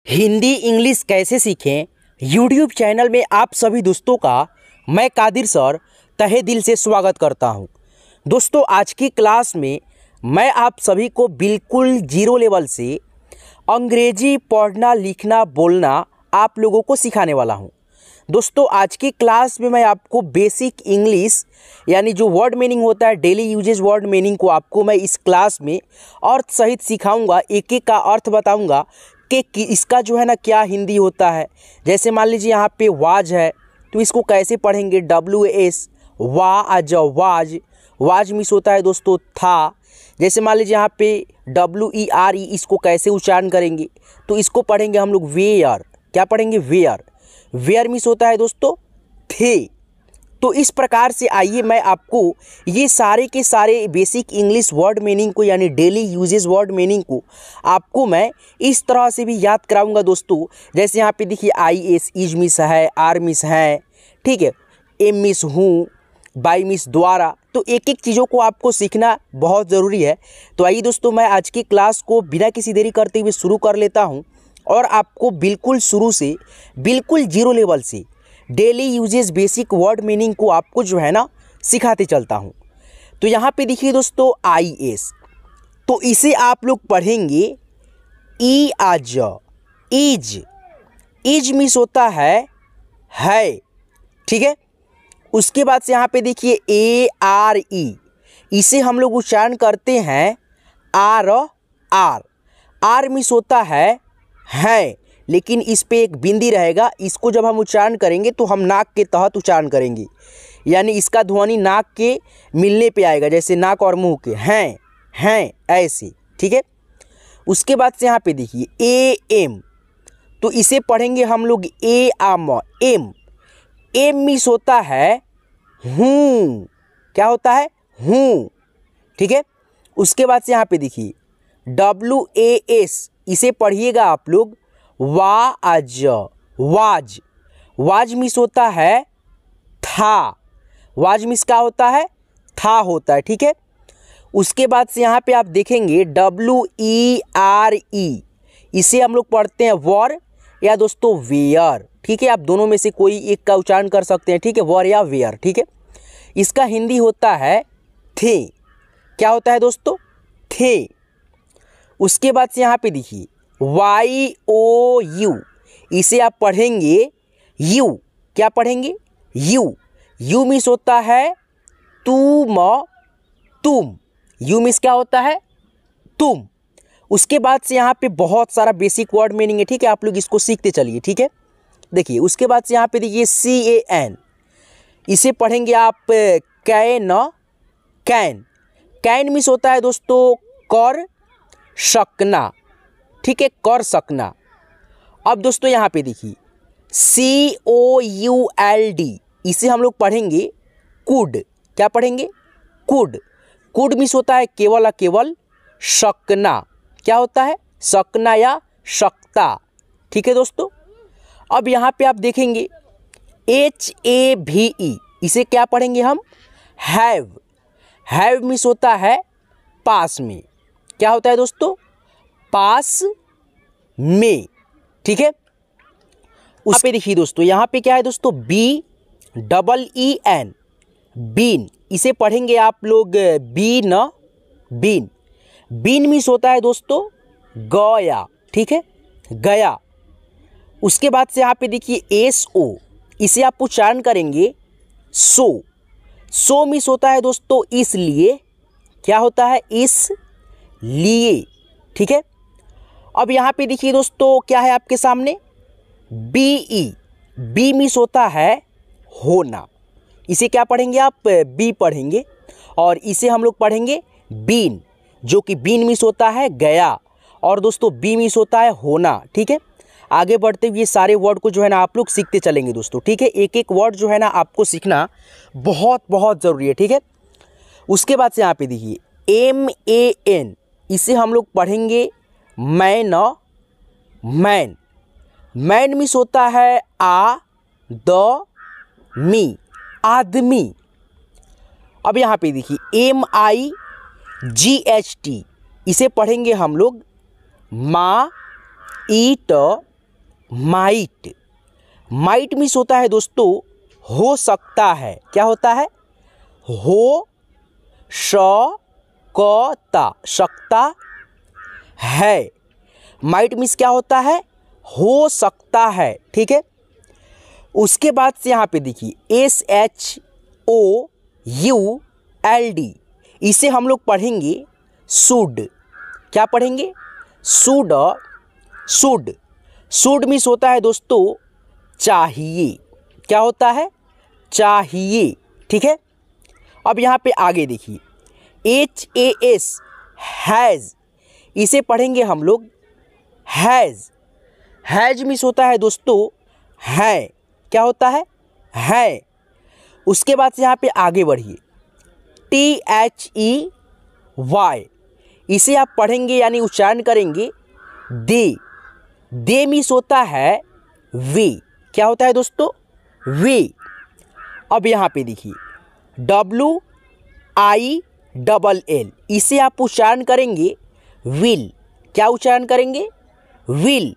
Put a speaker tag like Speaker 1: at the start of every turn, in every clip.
Speaker 1: Hindi English कैसे सीखें YouTube channel में आप सभी दोस्तों का मैं कादिर सर तहे दिल से स्वागत करता हूं। दोस्तों आज की क्लास में मैं आप सभी को बिल्कुल जीरो लेवल से अंग्रेजी पढ़ना लिखना बोलना आप लोगों को सिखाने वाला हूं। दोस्तों आज की क्लास में मैं आपको बेसिक इंग्लिश यानी जो वर्ड मीनिंग होता है डेली यूजेज वर्ड मीनिंग को आपको मैं इस क्लास में अर्थ सहित सिखाऊंगा। एक एक का अर्थ बताऊंगा कि इसका जो है ना क्या हिंदी होता है। जैसे मान लीजिए यहाँ पे वाज है तो इसको कैसे पढ़ेंगे, WS वाज। वाज मिस होता है दोस्तों था। जैसे मान लीजिए यहाँ पे WERE इसको कैसे उच्चारण करेंगे तो इसको पढ़ेंगे हम लोग वेयर। क्या पढ़ेंगे? वेयर। वेयर मिस होता है दोस्तों थे। तो इस प्रकार से आइए मैं आपको ये सारे के सारे बेसिक इंग्लिश वर्ड मीनिंग को यानी डेली यूजेस वर्ड मीनिंग को आपको मैं इस तरह से भी याद कराऊंगा दोस्तों। जैसे यहाँ पे देखिए IS इज मिस है, आर मिस है, ठीक है, एम मिस हूँ, बाई मिस द्वारा। तो एक एक चीज़ों को आपको सीखना बहुत ज़रूरी है। तो आइए दोस्तों मैं आज की क्लास को बिना किसी देरी करते हुए शुरू कर लेता हूँ और आपको बिल्कुल शुरू से बिल्कुल जीरो लेवल से daily uses basic word meaning को आपको जो है ना सिखाते चलता हूँ। तो यहाँ पे देखिए दोस्तों IS, तो इसे आप लोग पढ़ेंगे ई आज। इज मिस होता है, ठीक है। उसके बाद से यहाँ पे देखिए ARE, इसे हम लोग उच्चारण करते हैं आर मिस होता है, लेकिन इस पे एक बिंदी रहेगा। इसको जब हम उच्चारण करेंगे तो हम नाक के तहत उच्चारण करेंगे, यानी इसका ध्वनि नाक के मिलने पे आएगा, जैसे नाक और मुंह के हैं ऐसे, ठीक है। उसके बाद से यहाँ पे देखिए AM, तो इसे पढ़ेंगे हम लोग एम मिस होता है हूँ। क्या होता है? हूँ, ठीक है। उसके बाद से यहाँ पे देखिए WAS, इसे पढ़िएगा आप लोग वाज मिस होता है था। वाज मिस क्या होता है? था होता है, ठीक है। उसके बाद से यहाँ पे आप देखेंगे WERE, इसे हम लोग पढ़ते हैं वर या दोस्तों वेयर, ठीक है। आप दोनों में से कोई एक का उच्चारण कर सकते हैं, ठीक है, वर या वेयर, ठीक है। इसका हिंदी होता है थे। क्या होता है दोस्तों? थे। उसके बाद से यहाँ पे देखिए YOU, इसे आप पढ़ेंगे यू। क्या पढ़ेंगे? यू मिस होता है तुम। यू मिस क्या होता है? तुम। उसके बाद से यहाँ पे बहुत सारा बेसिक वर्ड मीनिंग है, ठीक है। आप लोग इसको सीखते चलिए, ठीक है। देखिए उसके बाद से यहाँ पे देखिए CAN, इसे पढ़ेंगे आप कैन मिस होता है दोस्तों कर सकना, ठीक है, कर सकना। अब दोस्तों यहाँ पे देखिए COULD, इसे हम लोग पढ़ेंगे कुड। क्या पढ़ेंगे? कुड मिस होता है केवल सकना। क्या होता है? सकना या सकता, ठीक है दोस्तों। अब यहाँ पे आप देखेंगे HAVE, इसे क्या पढ़ेंगे हम? हैव मिस होता है पास में। क्या होता है दोस्तों? पास में, ठीक है। उस पे देखिए दोस्तों यहाँ पे क्या है दोस्तों BEEN, बीन, इसे पढ़ेंगे आप लोग बीन मिस होता है दोस्तों गया, ठीक है, गया। उसके बाद से यहाँ पे देखिए SO, इसे आप उच्चारण करेंगे सो मिस होता है दोस्तों इसलिए। क्या होता है? इसलिए, ठीक है। अब यहाँ पे देखिए दोस्तों क्या है आपके सामने बी मिस होता है होना। इसे क्या पढ़ेंगे आप? बी पढ़ेंगे। और इसे हम लोग पढ़ेंगे बीन, जो कि बीन मिस होता है गया और दोस्तों बी मिस होता है होना, ठीक है। आगे बढ़ते हुए सारे वर्ड को जो है ना आप लोग सीखते चलेंगे दोस्तों, ठीक है। एक एक वर्ड जो है ना आपको सीखना बहुत बहुत ज़रूरी है, ठीक है। उसके बाद से यहाँ पे देखिए MAN, इसे हम लोग पढ़ेंगे मैन मिस होता है आदमी। अब यहाँ पे देखिए MIGHT, इसे पढ़ेंगे हम लोग माइट। माइट मीन्स होता है दोस्तों हो सकता है। क्या होता है? हो सकता है। माइट मीन्स क्या होता है? हो सकता है। ठीक है। उसके बाद से यहाँ पे देखिए SHOULD, इसे हम लोग पढ़ेंगे शुड। क्या पढ़ेंगे? शुड। शुड मीन्स होता है दोस्तों चाहिए। क्या होता है? चाहिए। ठीक है। अब यहाँ पे आगे देखिए HAS, हैज़, इसे पढ़ेंगे हम लोग हैज़। हैज़ मीन्स होता है दोस्तों है। क्या होता है? है। उसके बाद से यहाँ पे आगे बढ़िए THEY, इसे आप पढ़ेंगे यानी उच्चारण करेंगे दे। दे मीन्स होता है वे। क्या होता है दोस्तों? वे। अब यहाँ पे देखिए WILL, इसे आप उच्चारण करेंगे विल। क्या उच्चारण करेंगे? विल।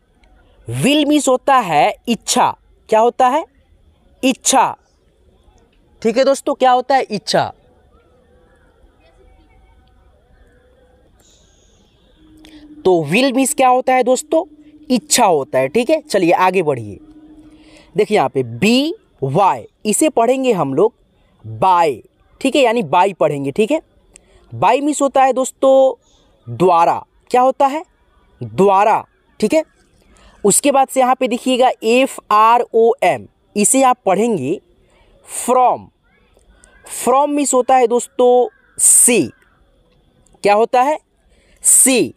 Speaker 1: विल मीन्स होता है इच्छा। क्या होता है? इच्छा। ठीक है दोस्तों, क्या होता है? इच्छा। तो विल मीन्स क्या होता है दोस्तों? इच्छा होता है। ठीक है। चलिए आगे बढ़िए। देखिए यहाँ पे BY, इसे पढ़ेंगे हम लोग बाय। ठीक है, यानी बाई पढ़ेंगे। ठीक है। बाई मीन्स होता है दोस्तों द्वारा। क्या होता है? द्वारा। ठीक है। उसके बाद से यहाँ पे देखिएगा FROM, इसे आप पढ़ेंगे फ्रॉम। फ्रॉम मीन्स होता है दोस्तों से। क्या होता है? से।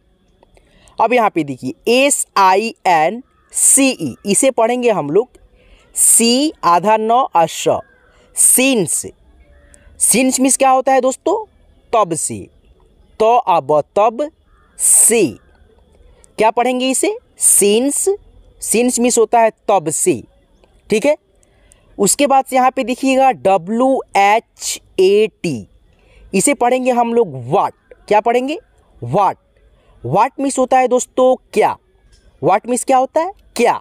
Speaker 1: अब यहाँ पे देखिए SINCE, इसे पढ़ेंगे हम लोग सी आधा न अश, सिंस। सिंस मीन्स क्या होता है दोस्तों? तब से। तो अब तब से। क्या पढ़ेंगे इसे? सिंस। सिंस मीन्स होता है तब से। ठीक है। उसके बाद से यहाँ पे देखिएगा WHAT, इसे पढ़ेंगे हम लोग व्हाट। क्या पढ़ेंगे? व्हाट। व्हाट मीन्स होता है दोस्तों क्या। व्हाट मीन्स क्या होता है? क्या।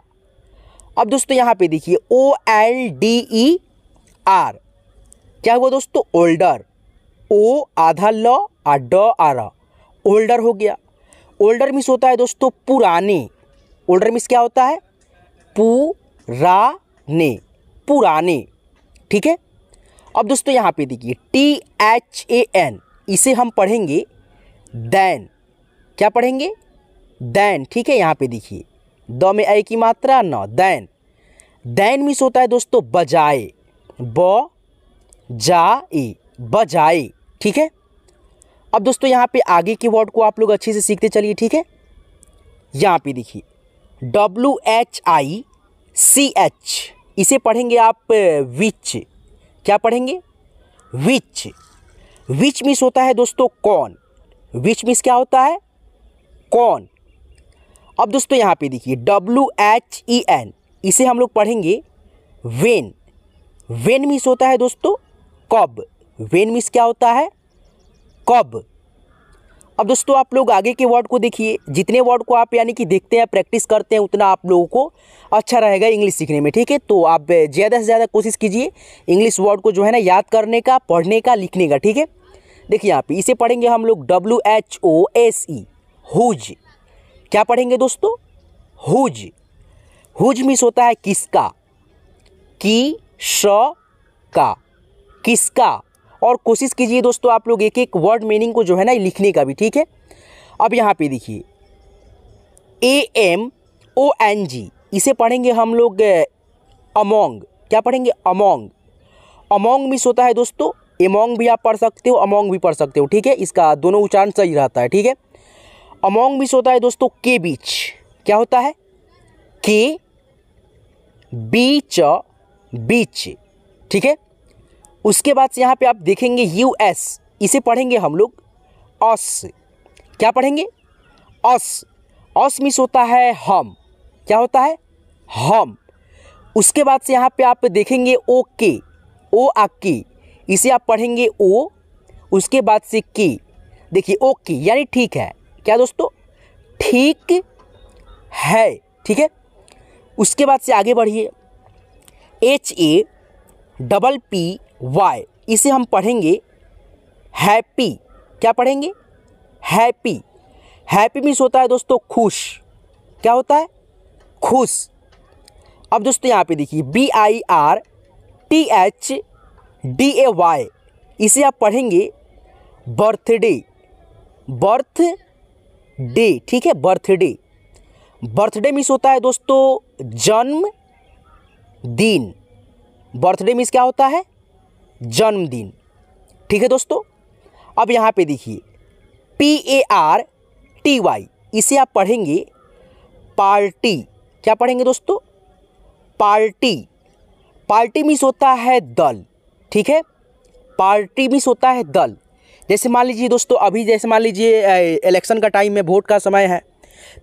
Speaker 1: अब दोस्तों यहाँ पे देखिए OLDER, क्या हुआ दोस्तों? ओल्डर। ओ आधा ल आ ड आर, ओल्डर हो गया। ओल्डर मीन्स होता है दोस्तों पुराने। ओल्डर मीन्स क्या होता है? पुराने। पुराने। ठीक है। अब दोस्तों यहाँ पे देखिए THAN, इसे हम पढ़ेंगे दैन। क्या पढ़ेंगे? दैन। ठीक है। यहाँ पे देखिए द में ए की मात्रा न, दैन। दैन मीन्स होता है दोस्तों बजाए। जाए, बजाए। ठीक है। अब दोस्तों यहाँ पे आगे के वर्ड को आप लोग अच्छे से सीखते चलिए। ठीक है। यहाँ पे देखिए WHICH, इसे पढ़ेंगे आप विच। क्या पढ़ेंगे? विच। विच मीन्स होता है दोस्तों कौन। विच मीन्स क्या होता है? कौन। अब दोस्तों यहाँ पे देखिए WHEN, इसे हम लोग पढ़ेंगे वेन। वेन मीन्स होता है दोस्तों कब। वेन मीन्स क्या होता है? कब। अब दोस्तों आप लोग आगे के वर्ड को देखिए। जितने वर्ड को आप यानी कि देखते हैं, प्रैक्टिस करते हैं, उतना आप लोगों को अच्छा रहेगा इंग्लिश सीखने में। ठीक है। तो आप ज़्यादा से ज़्यादा कोशिश कीजिए इंग्लिश वर्ड को जो है ना याद करने का, पढ़ने का, लिखने का। ठीक है। देखिए यहाँ पे इसे पढ़ेंगे हम लोग WHOSE, हुज। क्या पढ़ेंगे दोस्तों? हुज। हुज मीन्स होता है किसका। का, किसका। और कोशिश कीजिए दोस्तों आप लोग एक एक वर्ड मीनिंग को जो है ना लिखने का भी। ठीक है। अब यहाँ पे देखिए AMONG, इसे पढ़ेंगे हम लोग अमोंग। क्या पढ़ेंगे? अमोंग। अमोंग मीन्स होता है दोस्तों एमोंग भी आप पढ़ सकते हो, अमोंग भी पढ़ सकते हो। ठीक है। इसका दोनों उच्चारण सही रहता है। ठीक है। अमोंग मीन्स होता है दोस्तों के बीच। क्या होता है? के बीच, बीच। ठीक है। उसके बाद से यहाँ पे आप देखेंगे US, इसे पढ़ेंगे हम लोग अस। क्या पढ़ेंगे? अस। अस मीन्स होता है हम। क्या होता है? हम। उसके बाद से यहाँ पे आप देखेंगे ओके, ओ आ के, इसे आप पढ़ेंगे ओ, उसके बाद से के। देखिए ओके यानी ठीक है। क्या दोस्तों? ठीक है। ठीक है। उसके बाद से आगे बढ़िए, HAPPY, इसे हम पढ़ेंगे हैप्पी। क्या पढ़ेंगे? हैप्पी। हैप्पी मीन्स होता है दोस्तों खुश। क्या होता है? खुश। अब दोस्तों यहाँ पे देखिए BIRTHDAY, इसे आप पढ़ेंगे बर्थडे। बर्थडे, ठीक है, बर्थडे। बर्थडे मीन्स होता है दोस्तों जन्मदिन। बर्थडे मीन्स क्या होता है? जन्मदिन। ठीक है दोस्तों। अब यहाँ पे देखिए PARTY, इसे आप पढ़ेंगे पार्टी। क्या पढ़ेंगे दोस्तों? पार्टी। पार्टी मीन्स होता है दल। ठीक है, पार्टी मीन्स होता है दल। जैसे मान लीजिए दोस्तों, अभी जैसे मान लीजिए इलेक्शन का टाइम है, वोट का समय है,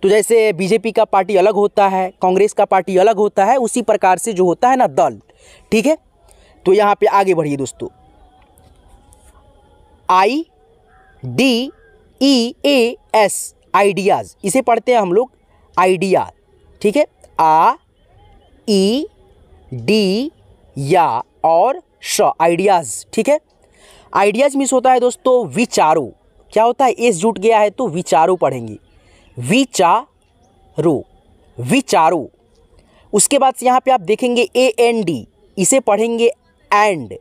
Speaker 1: तो जैसे बीजेपी का पार्टी अलग होता है, कांग्रेस का पार्टी अलग होता है, उसी प्रकार से जो होता है ना दल। ठीक है, तो यहाँ पे आगे बढ़िए दोस्तों, IDEAS, आइडियाज़, इसे पढ़ते हैं हम लोग आइडिया। ठीक है, AED या और श, आइडियाज़। ठीक है, आइडियाज़ मीन्स होता है दोस्तों विचारों। क्या होता है? एस जुट गया है तो विचारों पढ़ेंगे, विचारों, विचारों। उसके बाद से यहाँ पे आप देखेंगे AND, इसे पढ़ेंगे एंड।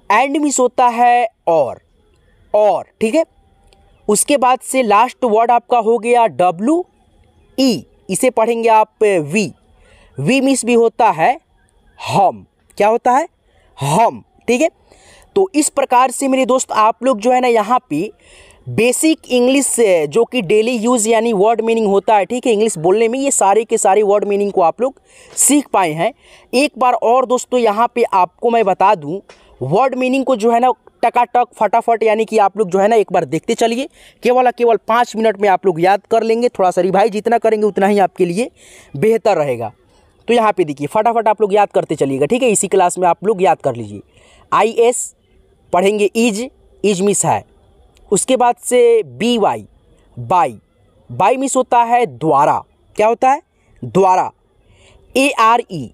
Speaker 1: एंड मीन्स होता है और। ठीक है, उसके बाद से लास्ट वर्ड आपका हो गया WE, इसे पढ़ेंगे आप वी। वी मीन्स भी होता है हम। क्या होता है? हम। ठीक है, तो इस प्रकार से मेरे दोस्त आप लोग जो है ना यहाँ पे बेसिक इंग्लिश से जो कि डेली यूज़ यानी वर्ड मीनिंग होता है, ठीक है, इंग्लिश बोलने में, ये सारे के सारे वर्ड मीनिंग को आप लोग सीख पाए हैं। एक बार और दोस्तों यहाँ पे आपको मैं बता दूँ, वर्ड मीनिंग को जो है ना टकाटक फटाफट यानी कि आप लोग जो है ना एक बार देखते चलिए, केवल 5 मिनट में आप लोग याद कर लेंगे। थोड़ा सा रिवाइज जितना करेंगे उतना ही आपके लिए बेहतर रहेगा। तो यहाँ पे देखिए फटाफट आप लोग याद करते चलिएगा। ठीक है, इसी क्लास में आप लोग याद कर लीजिए। IS पढ़ेंगे इज मिस है। उसके बाद से BY, बाई मिस होता है द्वारा। क्या होता है? द्वारा। ARE,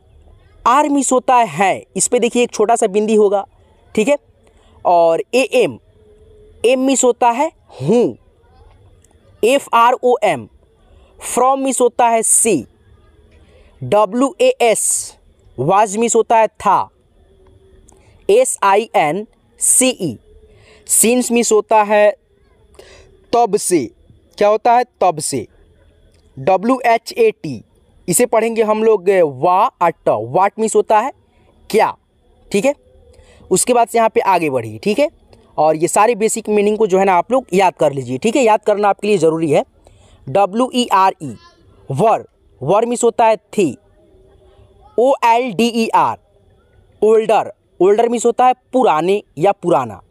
Speaker 1: आर मिस होता है, इस पे देखिए एक छोटा सा बिंदी होगा। ठीक है, और AM, एम मिस होता है हूँ। FROM, फ्रॉम मिस होता है सी। WAS, वाज मिस होता है था। SINCE, सीन्स मिस होता है तब से। क्या होता है? तब से। WHAT, इसे पढ़ेंगे हम लोग वाट मिस होता है क्या। ठीक है, उसके बाद से यहाँ पे आगे बढ़िए। ठीक है, और ये सारे बेसिक मीनिंग को जो है ना आप लोग याद कर लीजिए। ठीक है, याद करना आपके लिए ज़रूरी है। WERE, वर मिस होता है थी। OLDER, ओल्डर मिस होता है पुराने या पुराना।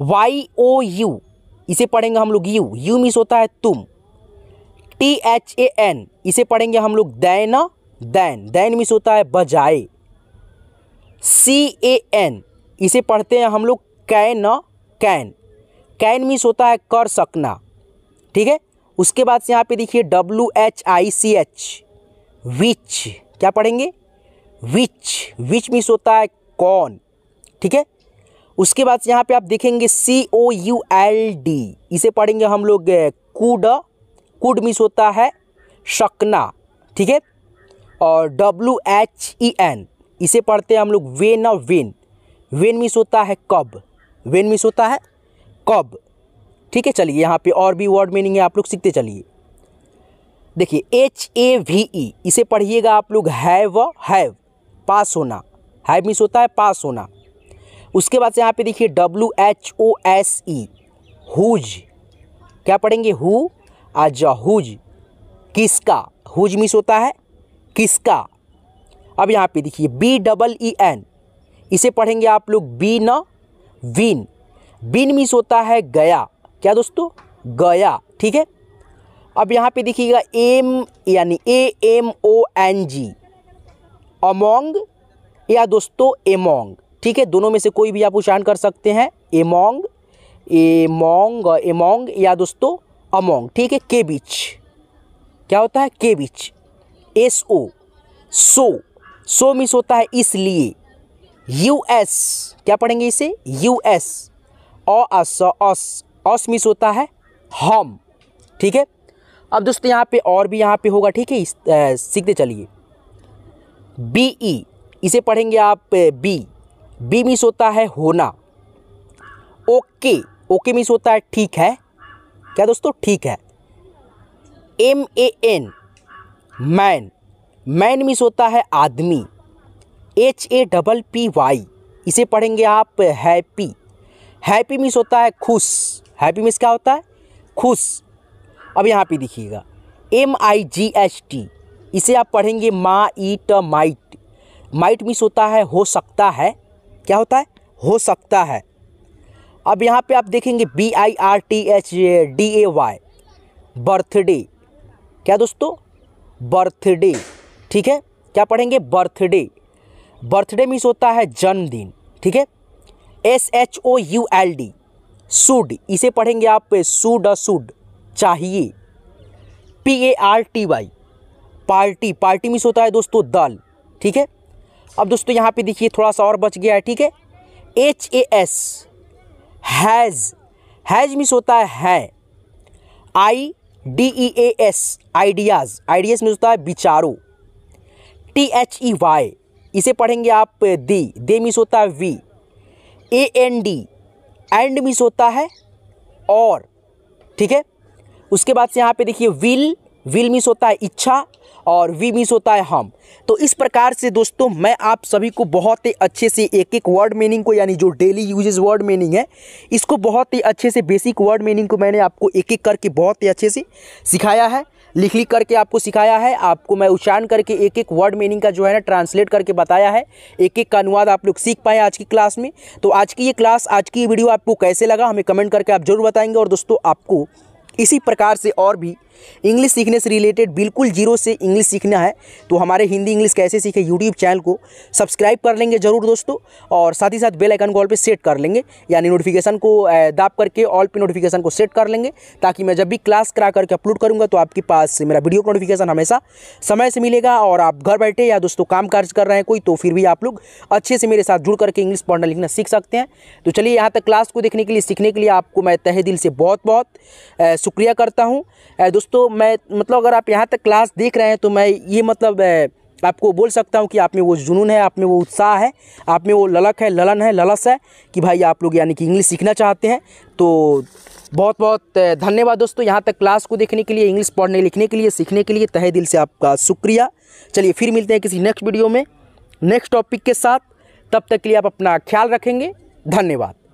Speaker 1: YOU, इसे पढ़ेंगे हम लोग यू मिस होता है तुम। THAN, इसे पढ़ेंगे हम लोग दैन मिस होता है बजाए। CAN, इसे पढ़ते हैं हम लोग कैन मिस होता है कर सकना। ठीक है, उसके बाद से यहाँ पे देखिए WHICH, विच। क्या पढ़ेंगे? विच मिस होता है कौन। ठीक है, उसके बाद से यहाँ पे आप देखेंगे COULD, इसे पढ़ेंगे हम लोग कुड मिस होता है शकना। ठीक है, और WHEN, इसे पढ़ते हैं हम लोग वेन मिस होता है कब। वेन मिस होता है कब। ठीक है, चलिए यहाँ पे और भी वर्ड मीनिंग है, आप लोग सीखते चलिए। देखिए HAVE, इसे पढ़िएगा आप लोग हैव, पास होना। हैव मिस होता है पास होना। उसके बाद से यहाँ पे देखिए WHOSE, हुज। क्या पढ़ेंगे? हु आज हुज, किसका। हुज मिस होता है किसका। अब यहाँ पे देखिए BEEN, इसे पढ़ेंगे आप लोग बिन मिस होता है गया। क्या दोस्तों? गया। ठीक है, अब यहाँ पे देखिएगा एम यानी AMONG, अमोंग या दोस्तों एमोंग। ठीक है, दोनों में से कोई भी आप उच्चारण कर सकते हैं, एमोंग या दोस्तों अमोंग। ठीक है, के बीच। क्या होता है? के बीच। SO, सो मीन्स होता है इसलिए। US क्या पढ़ेंगे इसे? US। अस मीन्स होता है हम। ठीक है, अब दोस्तों यहाँ पे और भी यहाँ पे होगा। ठीक है, सीखते चलिए। BE इसे पढ़ेंगे आप बी मीन्स होता है होना। ओके मीन्स होता है ठीक है। क्या दोस्तों? ठीक है। MAN मैन मीन्स होता है आदमी। HAPPY इसे पढ़ेंगे आप हैप्पी मीन्स होता है खुश। हैप्पी मीन्स क्या होता है? खुश। अब यहाँ पे देखिएगा MIGHT इसे आप पढ़ेंगे माइट मीन्स होता है हो सकता है। क्या होता है? हो सकता है। अब यहाँ पे आप देखेंगे BIRTHDAY बर्थडे। क्या दोस्तों? बर्थडे। ठीक है, क्या पढ़ेंगे? बर्थडे मीन्स होता है जन्मदिन। ठीक है। SHOULD शुड इसे पढ़ेंगे आप शुड चाहिए। PARTY पार्टी मीन्स होता है दोस्तों दल। ठीक है, अब दोस्तों यहाँ पे देखिए थोड़ा सा और बच गया है। ठीक है, HAS हैज़ मीन्स होता है IDEAS आइडियाज़ मीन्स होता है विचारों। THEY इसे पढ़ेंगे आप दे मीन्स होता है वी। AND एंड मीन्स होता है और। ठीक है, उसके बाद से यहाँ पे देखिए विल मीन्स होता है इच्छा और वी मीन्स होता है हम। तो इस प्रकार से दोस्तों मैं आप सभी को बहुत ही अच्छे से एक वर्ड मीनिंग को, यानी जो डेली यूजेस वर्ड मीनिंग है, इसको बहुत ही अच्छे से बेसिक वर्ड मीनिंग को मैंने आपको एक करके बहुत ही अच्छे से सिखाया है। लिख करके आपको सिखाया है। आपको मैं उच्चारण करके एक वर्ड मीनिंग का जो है ना ट्रांसलेट करके बताया है। एक का अनुवाद आप लोग सीख पाए आज की क्लास में। तो आज की ये वीडियो आपको कैसे लगा हमें कमेंट करके आप जरूर बताएंगे। और दोस्तों आपको इसी प्रकार से और भी इंग्लिश सीखने से रिलेटेड बिल्कुल जीरो से इंग्लिश सीखना है तो हमारे हिंदी इंग्लिश कैसे सीखे यूट्यूब चैनल को सब्सक्राइब कर लेंगे जरूर दोस्तों। और साथ ही साथ बेल आइकन को ऑल पे सेट कर लेंगे, यानी नोटिफिकेशन को दाब करके ऑल पे नोटिफिकेशन को सेट कर लेंगे, ताकि मैं जब भी क्लास करा करके अपलोड करूँगा तो आपके पास मेरा वीडियो का नोटिफिकेशन हमेशा समय से मिलेगा। और आप घर बैठे या दोस्तों काम काज कर रहे हैं कोई, तो फिर भी आप लोग अच्छे से मेरे साथ जुड़ करके इंग्लिश पढ़ना लिखना सीख सकते हैं। तो चलिए, यहाँ तक क्लास को देखने के लिए, सीखने के लिए आपको मैं तहे दिल से बहुत बहुत शुक्रिया करता हूँ दोस्तों। मैं मतलब अगर आप यहाँ तक क्लास देख रहे हैं तो मैं ये मतलब आपको बोल सकता हूँ कि आप में वो जुनून है, आप में वो उत्साह है, आप में वो ललक है, ललन है, ललस है कि भाई आप लोग यानी कि इंग्लिश सीखना चाहते हैं। तो बहुत बहुत धन्यवाद दोस्तों यहाँ तक क्लास को देखने के लिए, इंग्लिश पढ़ने लिखने के लिए, सीखने के लिए तहे दिल से आपका शुक्रिया। चलिए फिर मिलते हैं किसी नेक्स्ट वीडियो में नेक्स्ट टॉपिक के साथ। तब तक के लिए आप अपना ख्याल रखेंगे। धन्यवाद।